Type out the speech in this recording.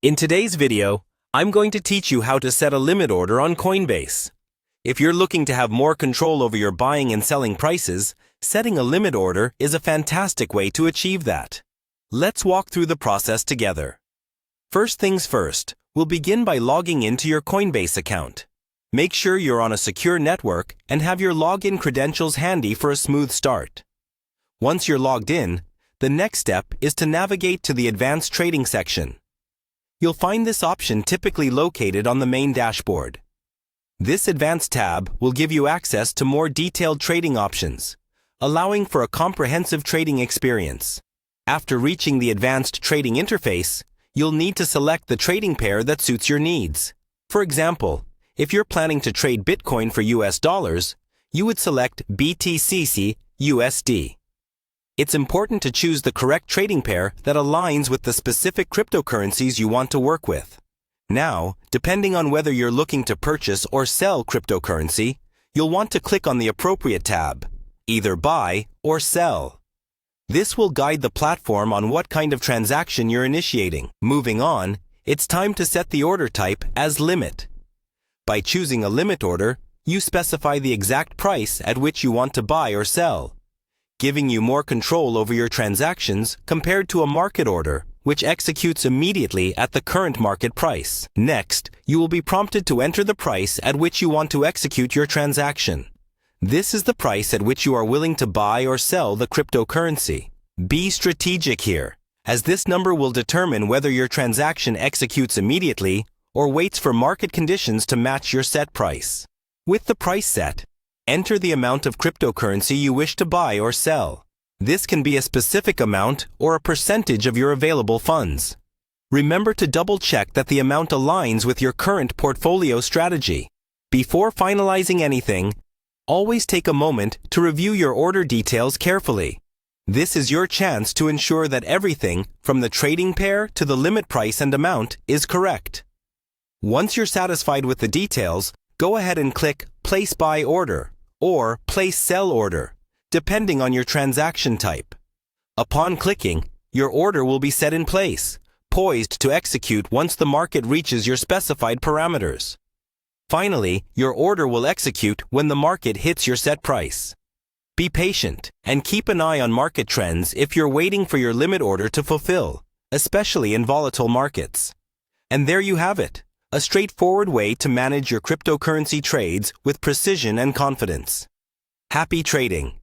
In today's video, I'm going to teach you how to set a limit order on Coinbase. If you're looking to have more control over your buying and selling prices, setting a limit order is a fantastic way to achieve that. Let's walk through the process together. First things first, we'll begin by logging into your Coinbase account. Make sure you're on a secure network and have your login credentials handy for a smooth start. Once you're logged in, the next step is to navigate to the Advanced Trading section. You'll find this option typically located on the main dashboard. This Advanced tab will give you access to more detailed trading options, allowing for a comprehensive trading experience. After reaching the Advanced Trading interface, you'll need to select the trading pair that suits your needs. For example, if you're planning to trade Bitcoin for US dollars, you would select BTCC USD. It's important to choose the correct trading pair that aligns with the specific cryptocurrencies you want to work with. Now, depending on whether you're looking to purchase or sell cryptocurrency, you'll want to click on the appropriate tab, either buy or sell. This will guide the platform on what kind of transaction you're initiating. Moving on, it's time to set the order type as limit. By choosing a limit order, you specify the exact price at which you want to buy or sell, giving you more control over your transactions compared to a market order, which executes immediately at the current market price. Next, you will be prompted to enter the price at which you want to execute your transaction. This is the price at which you are willing to buy or sell the cryptocurrency. Be strategic here, as this number will determine whether your transaction executes immediately or waits for market conditions to match your set price. With the price set, enter the amount of cryptocurrency you wish to buy or sell. This can be a specific amount or a percentage of your available funds. Remember to double-check that the amount aligns with your current portfolio strategy. Before finalizing anything, always take a moment to review your order details carefully. This is your chance to ensure that everything, from the trading pair to the limit price and amount, is correct. Once you're satisfied with the details, go ahead and click Place Buy Order or Place Sell Order, depending on your transaction type. Upon clicking, your order will be set in place, poised to execute once the market reaches your specified parameters. Finally, your order will execute when the market hits your set price. Be patient and keep an eye on market trends if you're waiting for your limit order to fulfill, especially in volatile markets. And there you have it, a straightforward way to manage your cryptocurrency trades with precision and confidence. Happy trading!